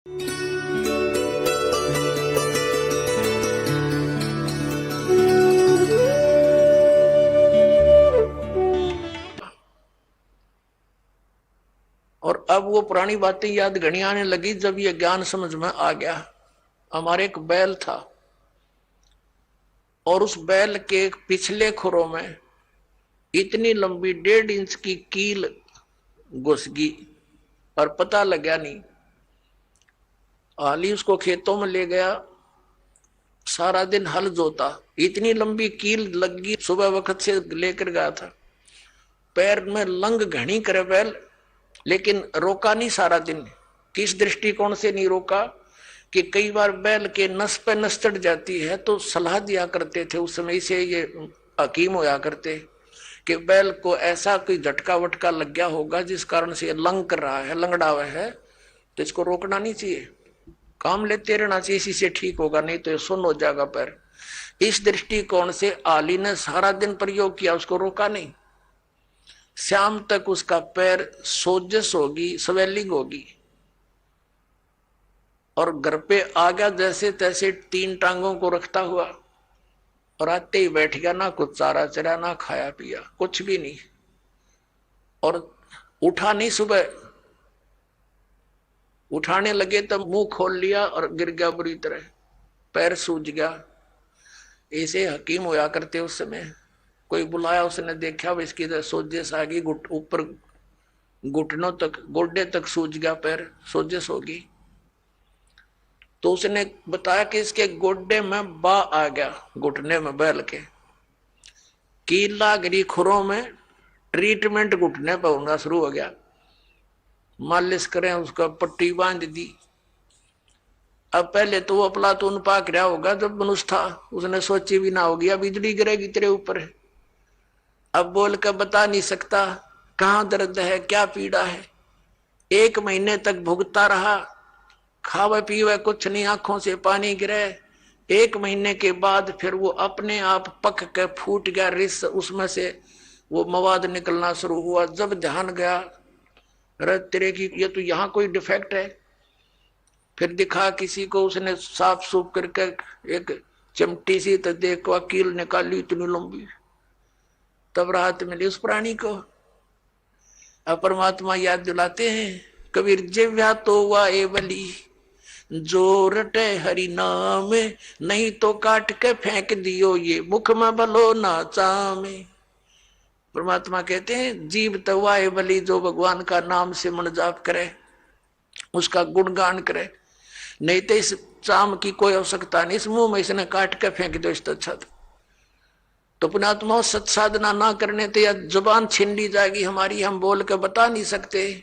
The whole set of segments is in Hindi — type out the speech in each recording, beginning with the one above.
और अब वो पुरानी बातें याद घनी आने लगी जब ये ज्ञान समझ में आ गया। हमारे एक बैल था और उस बैल के पिछले खुरों में इतनी लंबी 1.5 इंच की कील घुस गई और पता लगा नहीं। हाली उसको खेतों में ले गया, सारा दिन हल जोता, इतनी लंबी कील लग गई। सुबह वक्त से लेकर गया था, पैर में लंग घनी करे बैल, लेकिन रोका नहीं सारा दिन। किस दृष्टिकोण से नहीं रोका कि कई बार बैल के नस पे नस चढ़ जाती है, तो सलाह दिया करते थे उस समय से ये हकीम होया करते कि बैल को ऐसा कोई झटका वटका लग गया होगा जिस कारण से ये लंग कर रहा है, लंगड़ा हुआ है, तो इसको रोकना नहीं चाहिए, काम लेते रहना चाहिए, इसी से ठीक होगा, नहीं तो ये सुन्न हो जाएगा पैर। इस दृष्टिकोण से आली ने सारा दिन प्रयोग किया, उसको रोका नहीं। शाम तक उसका पैर सोजस होगी, स्वेलिंग होगी, और घर पे आ गया जैसे तैसे 3 टांगों को रखता हुआ, और आते ही बैठ गया, ना कुछ चारा चरा, ना खाया पिया, कुछ भी नहीं, और उठा नहीं। सुबह उठाने लगे तो मुंह खोल लिया और गिर गया बुरी तरह, पैर सूज गया। ऐसे हकीम होया करते उस समय। कोई बुलाया, उसने देखा इसकी सोजस आ गई, ऊपर घुटनों तक, गोड्डे तक सूज गया पैर, सोजस होगी। तो उसने बताया कि इसके गोड्डे में बा आ गया, घुटने में बैल के कील लाग रही खुरों में, ट्रीटमेंट घुटने पर होना शुरू हो गया। मालिश करें, उसका पट्टी बांध दी। अब पहले तो वो अफलातून पाक रहा होगा जब मनुष्य था, उसने सोची भी ना होगी अब बिजली गिरेगी तेरे ऊपर। अब बोल कर बता नहीं सकता कहाँ दर्द है, क्या पीड़ा है। 1 महीने तक भुगता रहा, खावे पीवे कुछ नहीं, आंखों से पानी गिरे। 1 महीने के बाद फिर वो अपने आप पक के फूट गया रिस, उसमें से वो मवाद निकलना शुरू हुआ। जब ध्यान गया, अरे तेरे की ये तो यहाँ कोई डिफेक्ट है। फिर दिखा किसी को, उसने साफ सूफ करके एक चिमटी सी तो देखो कील निकाली इतनी लंबी, तब राहत मिली उस प्राणी को। अब परमात्मा याद दिलाते हैं, कबीर जिव्या तो वाए बली जो रटे हरि नाम, नहीं तो काट के फेंक दियो ये मुख में भलो ना चामे। परमात्मा कहते हैं जीव तो वाए बली, जो भगवान का नाम से मन जाप करे, उसका गुणगान करे, नहीं तो इस चाम की कोई आवश्यकता नहीं, इस मुंह में इसने काट के फेंक दो इससे अच्छा। तो पुण्यात्मा सत साधना ना करने तो या जुबान छीन ली जाएगी हमारी, हम बोल के बता नहीं सकते।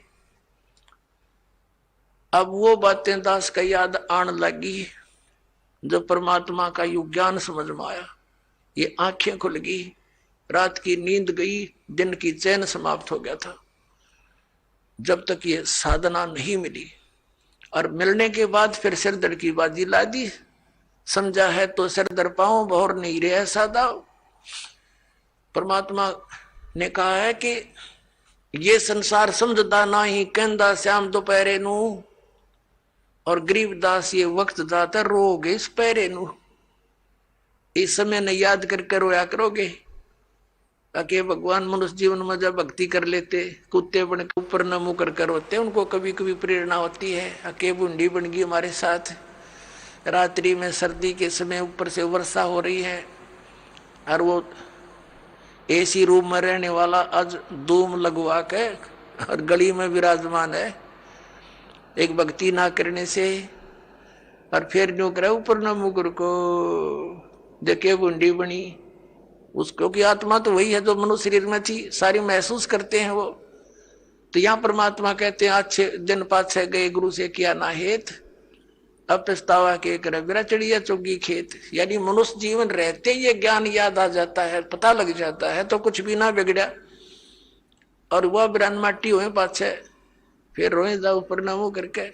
अब वो बातें दास का याद आने लगी जब परमात्मा का युग ज्ञान समझ में आया, ये आंखें खुल गई, रात की नींद गई, दिन की चैन समाप्त हो गया था। जब तक ये साधना नहीं मिली, और मिलने के बाद फिर सिर दर की बाजी ला दी, समझा है तो सिर दर पाओ, बहुर नहीं रहे सादा। परमात्मा ने कहा है कि ये संसार समझदा ना ही, कहंदा श्याम दोपहरे नू, और गरीबदास ये वक्त जाता रोगे इस पैरे नू। इस समय ने याद करके रोया करोगे, ताकि भगवान मनुष्य जीवन में जब भक्ति कर लेते, कुत्ते बन के ऊपर न मुंह करके रोते, उनको कभी कभी प्रेरणा होती है। अके बूंदी बन गई हमारे साथ, रात्रि में सर्दी के समय ऊपर से वर्षा हो रही है, और वो एसी रूम में रहने वाला आज धूम लगवा के और गली में विराजमान है, एक भक्ति ना करने से। और फिर न्यू करे ऊपर न मुंह को देखे बूंदी बनी, उसको की आत्मा तो वही है जो मनुष्य शरीर में थी, सारी महसूस करते हैं वो। तो यहाँ परमात्मा कहते हैं अच्छे दिन पाछे गए गुरु से किया ना हेत, अब पछतावा के करे बिरा चढ़िया चुगी खेत। यानी मनुष्य जीवन रहते ये ज्ञान याद आ जाता है, पता लग जाता है, तो कुछ भी ना बिगड़ा। और वह बिरान माटी हुए पाछे फिर रोए जाओ परिणामों करके।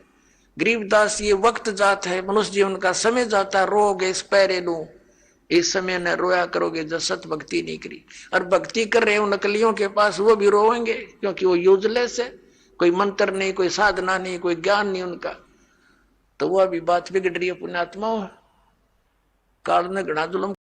गरीबदास ये वक्त जाता है, मनुष्य जीवन का समय जाता है, रोगे इस पैरे लू, इस समय न रोया करोगे जब सत भक्ति नहीं करी। और भक्ति कर रहे हो नकलियों के पास, वो भी रोएंगे, क्योंकि वो यूजलेस है, कोई मंत्र नहीं, कोई साधना नहीं, कोई ज्ञान नहीं उनका। तो वह भी बात बिगड़ रही है पुण्यात्मा। काल ने घना जुलम